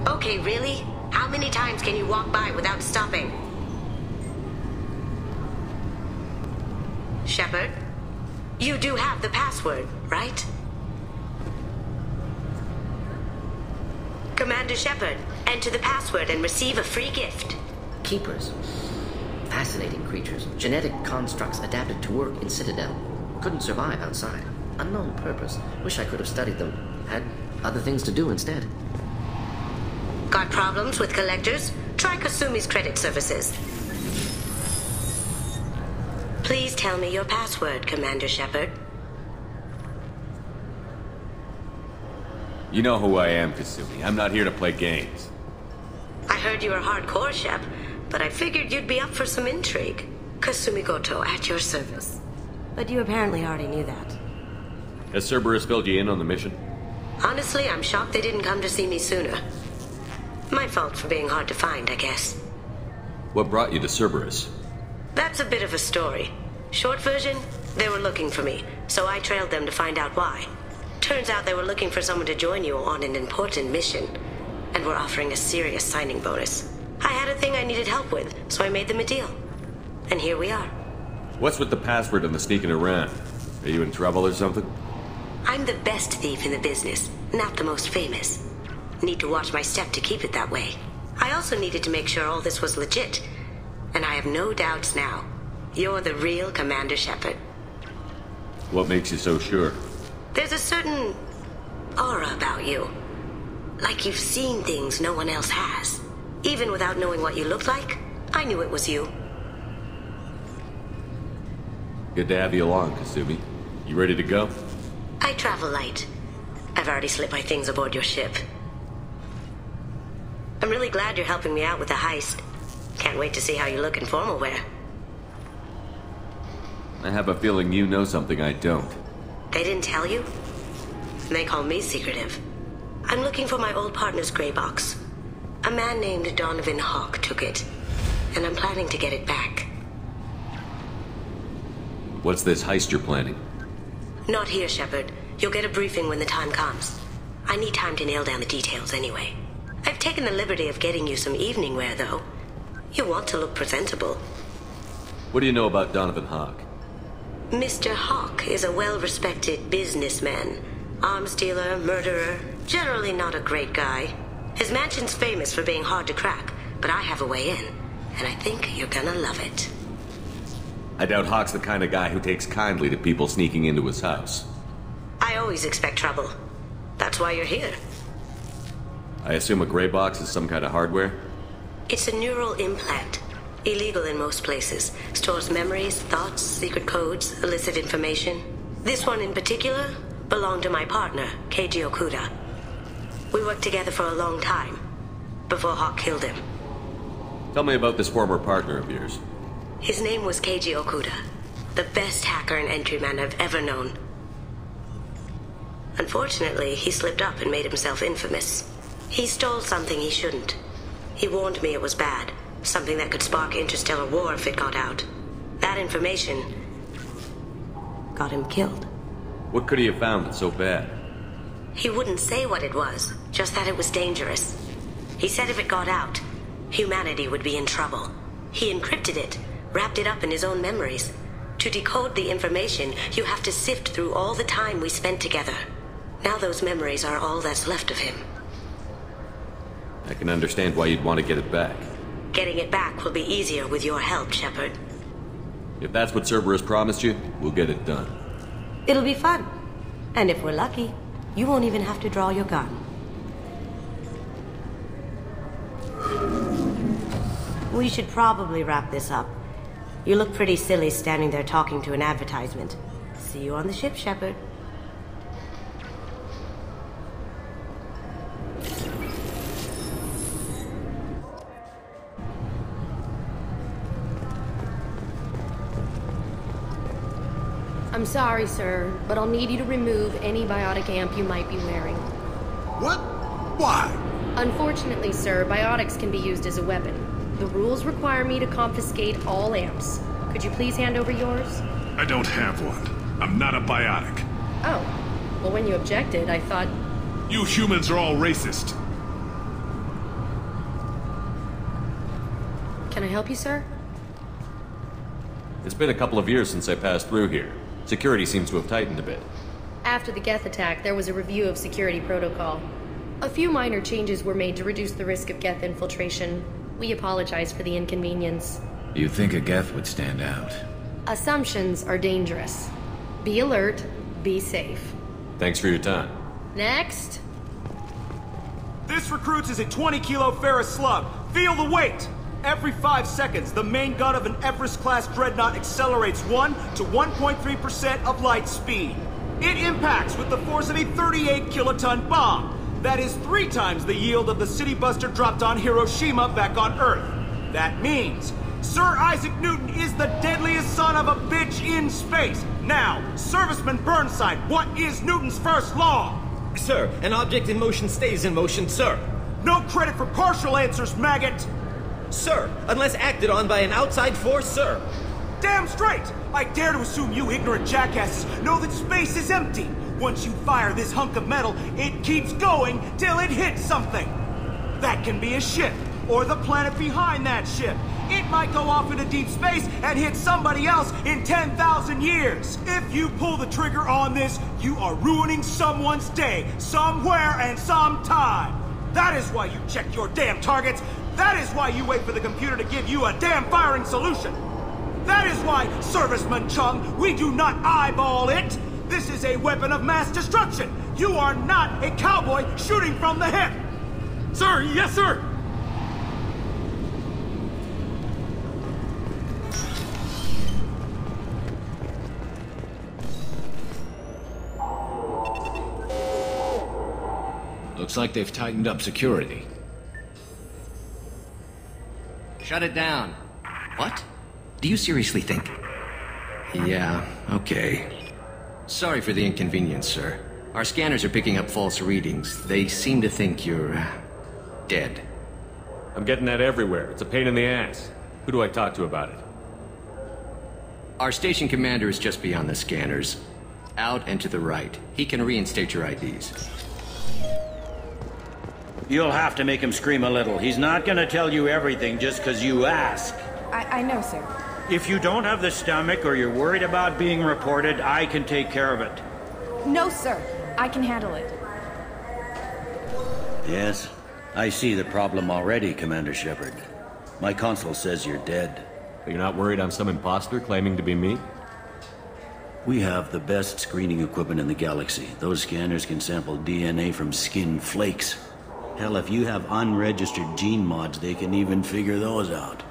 Okay, really? How many times can you walk by without stopping? Shepard, you do have the password, right? Commander Shepard, enter the password and receive a free gift. Keepers. Fascinating creatures. Genetic constructs adapted to work in Citadel. Couldn't survive outside. Unknown purpose. Wish I could have studied them. Had other things to do instead. Got problems with collectors? Try Kasumi's credit services. Please tell me your password, Commander Shepard. You know who I am, Kasumi. I'm not here to play games. I heard you were hardcore, Shep, but I figured you'd be up for some intrigue. Kasumi Goto, at your service. But you apparently already knew that. Has Cerberus filled you in on the mission? Honestly, I'm shocked they didn't come to see me sooner. My fault for being hard to find, I guess. What brought you to Cerberus? That's a bit of a story. Short version, they were looking for me, so I trailed them to find out why. Turns out they were looking for someone to join you on an important mission, and were offering a serious signing bonus. I had a thing I needed help with, so I made them a deal. And here we are. What's with the password and the sneaking around? Are you in trouble or something? I'm the best thief in the business, not the most famous. Need to watch my step to keep it that way. I also needed to make sure all this was legit, and I have no doubts now. You're the real Commander Shepard. What makes you so sure? There's a certain aura about you. Like you've seen things no one else has. Even without knowing what you looked like, I knew it was you. Good to have you along, Kasumi. You ready to go? I travel light. I've already slipped my things aboard your ship. I'm really glad you're helping me out with the heist. Can't wait to see how you look in formal wear. I have a feeling you know something I don't. They didn't tell you? They call me secretive. I'm looking for my old partner's gray box. A man named Donovan Hawk took it, and I'm planning to get it back. What's this heist you're planning? Not here, Shepard. You'll get a briefing when the time comes. I need time to nail down the details anyway. I've taken the liberty of getting you some evening wear, though. You want to look presentable. What do you know about Donovan Hawk? Mr. Hawk is a well-respected businessman. Arms dealer, murderer, generally not a great guy. His mansion's famous for being hard to crack, but I have a way in, and I think you're gonna love it. I doubt Hawk's the kind of guy who takes kindly to people sneaking into his house. I always expect trouble. That's why you're here. I assume a gray box is some kind of hardware? It's a neural implant. Illegal in most places. Stores memories, thoughts, secret codes, illicit information. This one in particular belonged to my partner, Keiji Okuda. We worked together for a long time, before Hawk killed him. Tell me about this former partner of yours. His name was Keiji Okuda, the best hacker and entryman I've ever known. Unfortunately, he slipped up and made himself infamous. He stole something he shouldn't. He warned me it was bad, something that could spark interstellar war if it got out. That information got him killed. What could he have found that's so bad? He wouldn't say what it was, just that it was dangerous. He said if it got out, humanity would be in trouble. He encrypted it, wrapped it up in his own memories. To decode the information, you have to sift through all the time we spent together. Now those memories are all that's left of him. I can understand why you'd want to get it back. Getting it back will be easier with your help, Shepard. If that's what Cerberus promised you, we'll get it done. It'll be fun. And if we're lucky, you won't even have to draw your gun. We should probably wrap this up. You look pretty silly standing there talking to an advertisement. See you on the ship, Shepard. I'm sorry, sir, but I'll need you to remove any biotic amp you might be wearing. What? Why? Unfortunately, sir, biotics can be used as a weapon. The rules require me to confiscate all amps. Could you please hand over yours? I don't have one. I'm not a biotic. Oh. Well, when you objected, I thought... You humans are all racist. Can I help you, sir? It's been a couple of years since I passed through here. Security seems to have tightened a bit. After the Geth attack, there was a review of security protocol. A few minor changes were made to reduce the risk of Geth infiltration. We apologize for the inconvenience. You'd think a Geth would stand out. Assumptions are dangerous. Be alert, be safe. Thanks for your time. Next. This recruits is a 20-kilo ferrous slug. Feel the weight! Every 5 seconds, the main gun of an Everest-class dreadnought accelerates 1 to 1.3% of light speed. It impacts with the force of a 38-kiloton bomb. That is 3 times the yield of the city buster dropped on Hiroshima back on Earth. That means Sir Isaac Newton is the deadliest son of a bitch in space. Now, Serviceman Burnside, what is Newton's first law? Sir, an object in motion stays in motion, sir. No credit for partial answers, maggot! Sir, unless acted on by an outside force, sir. Damn straight! I dare to assume you ignorant jackasses know that space is empty. Once you fire this hunk of metal, it keeps going till it hits something. That can be a ship, or the planet behind that ship. It might go off into deep space and hit somebody else in 10,000 years. If you pull the trigger on this, you are ruining someone's day, somewhere and sometime. That is why you check your damn targets. That is why you wait for the computer to give you a damn firing solution. That is why, Serviceman Chung, we do not eyeball it. This is a weapon of mass destruction. You are not a cowboy shooting from the hip. Sir, yes, sir! Looks like they've tightened up security. Shut it down. What? Do you seriously think? Yeah, okay. Sorry for the inconvenience, sir. Our scanners are picking up false readings. They seem to think you're... dead. I'm getting that everywhere. It's a pain in the ass. Who do I talk to about it? Our station commander is just beyond the scanners. Out and to the right. He can reinstate your IDs. You'll have to make him scream a little. He's not gonna tell you everything just because you ask. I know, sir. If you don't have the stomach or you're worried about being reported, I can take care of it. No, sir. I can handle it. Yes, I see the problem already, Commander Shepard. My console says you're dead. You're not worried I'm some imposter claiming to be me? We have the best screening equipment in the galaxy. Those scanners can sample DNA from skin flakes. Hell, if you have unregistered gene mods, they can even figure those out.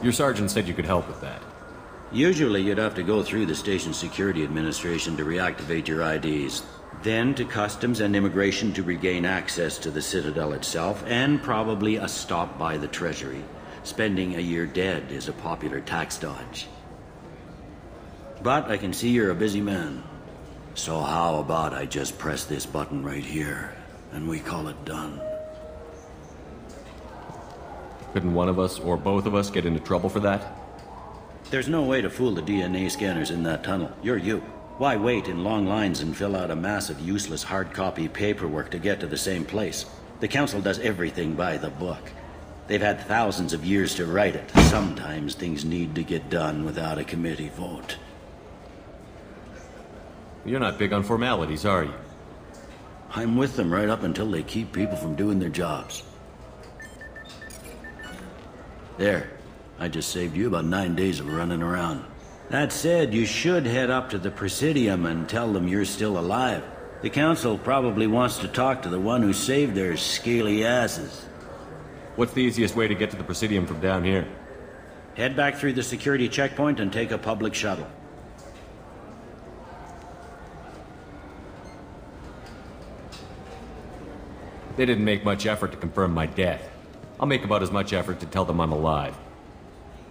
Your sergeant said you could help with that. Usually you'd have to go through the station security administration to reactivate your IDs. Then to Customs and Immigration to regain access to the Citadel itself, and probably a stop by the Treasury. Spending a year dead is a popular tax dodge. But I can see you're a busy man. So how about I just press this button right here, and we call it done? Couldn't one of us, or both of us, get into trouble for that? There's no way to fool the DNA scanners in that tunnel. You're you. Why wait in long lines and fill out a massive useless hard copy paperwork to get to the same place? The Council does everything by the book. They've had thousands of years to write it. Sometimes things need to get done without a committee vote. You're not big on formalities, are you? I'm with them right up until they keep people from doing their jobs. There. I just saved you about 9 days of running around. That said, you should head up to the Presidium and tell them you're still alive. The Council probably wants to talk to the one who saved their scaly asses. What's the easiest way to get to the Presidium from down here? Head back through the security checkpoint and take a public shuttle. They didn't make much effort to confirm my death. I'll make about as much effort to tell them I'm alive.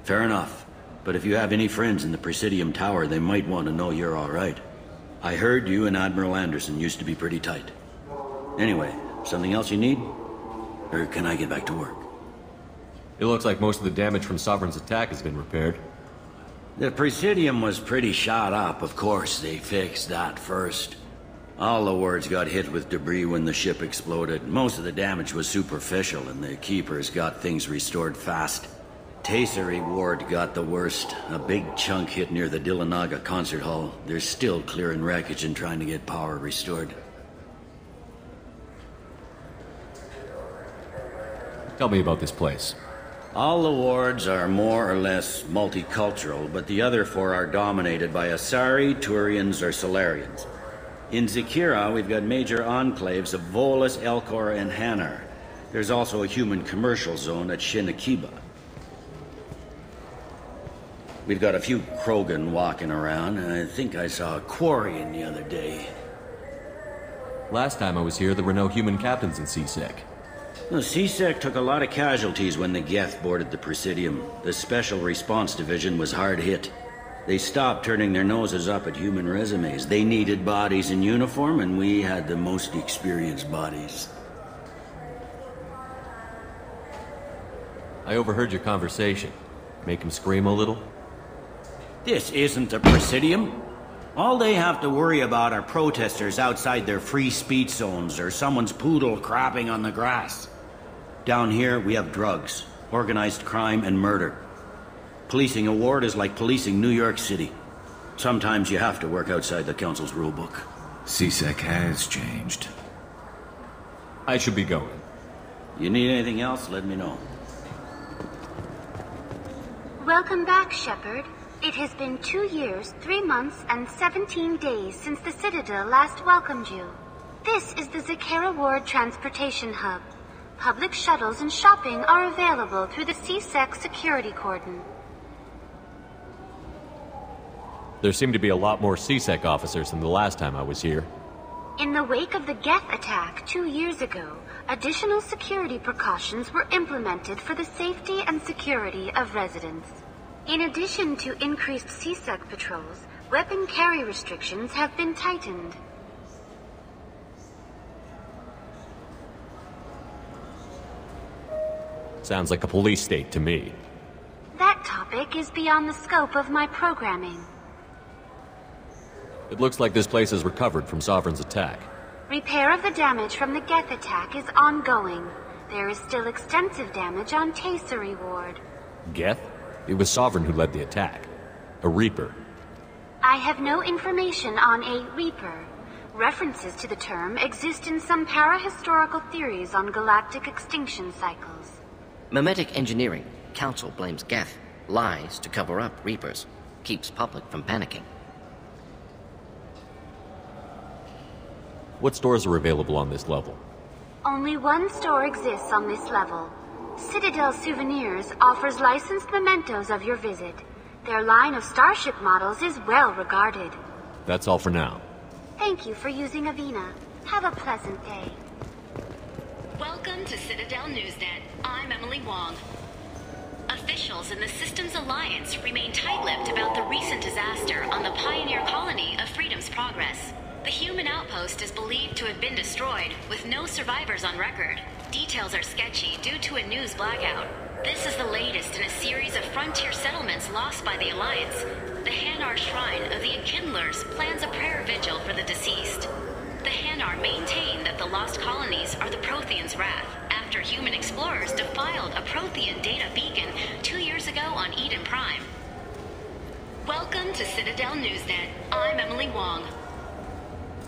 Fair enough. But if you have any friends in the Presidium Tower, they might want to know you're all right. I heard you and Admiral Anderson used to be pretty tight. Anyway, something else you need? Or can I get back to work? It looks like most of the damage from Sovereign's attack has been repaired. The Presidium was pretty shot up, of course. They fixed that first. All the wards got hit with debris when the ship exploded. Most of the damage was superficial, and the Keepers got things restored fast. Zekera Ward got the worst. A big chunk hit near the Dillanaga concert hall. They're still clearing wreckage and trying to get power restored. Tell me about this place. All the wards are more or less multicultural, but the other four are dominated by Asari, Turians, or Solarians. In Zekera, we've got major enclaves of Volus, Elcor, and Hanar. There's also a human commercial zone at Shinakiba. We've got a few Krogan walking around, and I think I saw a Quarian the other day. Last time I was here, there were no human captains in CSEC. The CSEC took a lot of casualties when the Geth boarded the Presidium. The Special Response Division was hard hit. They stopped turning their noses up at human resumes. They needed bodies in uniform, and we had the most experienced bodies. I overheard your conversation. Make him scream a little? This isn't the Presidium. All they have to worry about are protesters outside their free speech zones or someone's poodle crapping on the grass. Down here, we have drugs, organized crime, and murder. Policing a ward is like policing New York City. Sometimes you have to work outside the Council's rulebook. CSEC has changed. I should be going. You need anything else, let me know. Welcome back, Shepard. It has been 2 years, 3 months, and 17 days since the Citadel last welcomed you. This is the Zekera Ward Transportation Hub. Public shuttles and shopping are available through the CSEC security cordon. There seem to be a lot more CSEC officers than the last time I was here. In the wake of the Geth attack 2 years ago, additional security precautions were implemented for the safety and security of residents. In addition to increased CSEC patrols, weapon carry restrictions have been tightened. Sounds like a police state to me. That topic is beyond the scope of my programming. It looks like this place is recovered from Sovereign's attack. Repair of the damage from the Geth attack is ongoing. There is still extensive damage on Zekera Ward. Geth? It was Sovereign who led the attack. A Reaper. I have no information on a Reaper. References to the term exist in some parahistorical theories on galactic extinction cycles. Memetic engineering. Council blames Geth. Lies to cover up Reapers. Keeps public from panicking. What stores are available on this level? Only one store exists on this level. Citadel Souvenirs offers licensed mementos of your visit. Their line of starship models is well regarded. That's all for now. Thank you for using Avina. Have a pleasant day. Welcome to Citadel Newsnet. I'm Emily Wong. Officials in the Systems Alliance remain tight-lipped about the recent disaster on the pioneer colony of Freedom's Progress. The human outpost is believed to have been destroyed, with no survivors on record. Details are sketchy due to a news blackout. This is the latest in a series of frontier settlements lost by the Alliance. The Hanar Shrine of the Enkindlers plans a prayer vigil for the deceased. The Hanar maintain that the lost colonies are the Protheans' wrath, after human explorers defiled a Prothean data beacon 2 years ago on Eden Prime. Welcome to Citadel Newsnet. I'm Emily Wong.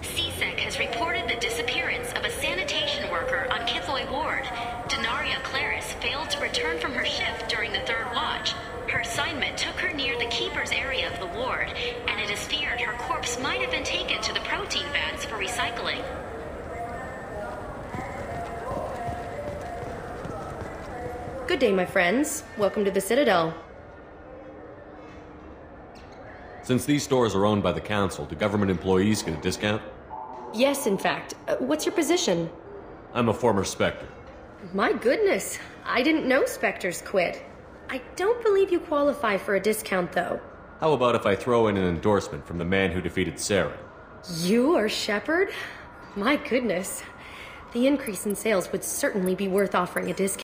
CSEC has reported the disappearance of a sanitation worker on Kithoy Ward. Denaria Claris failed to return from her shift during the third watch. Her assignment took her near the Keeper's area of the ward, and it is feared her corpse might have been taken to the protein vats for recycling. Good day, my friends. Welcome to the Citadel. Since these stores are owned by the Council, do government employees get a discount? Yes, in fact. What's your position? I'm a former Spectre. My goodness. I didn't know Spectres quit. I don't believe you qualify for a discount, though. How about if I throw in an endorsement from the man who defeated Sarah? You are Shepard? My goodness. The increase in sales would certainly be worth offering a discount.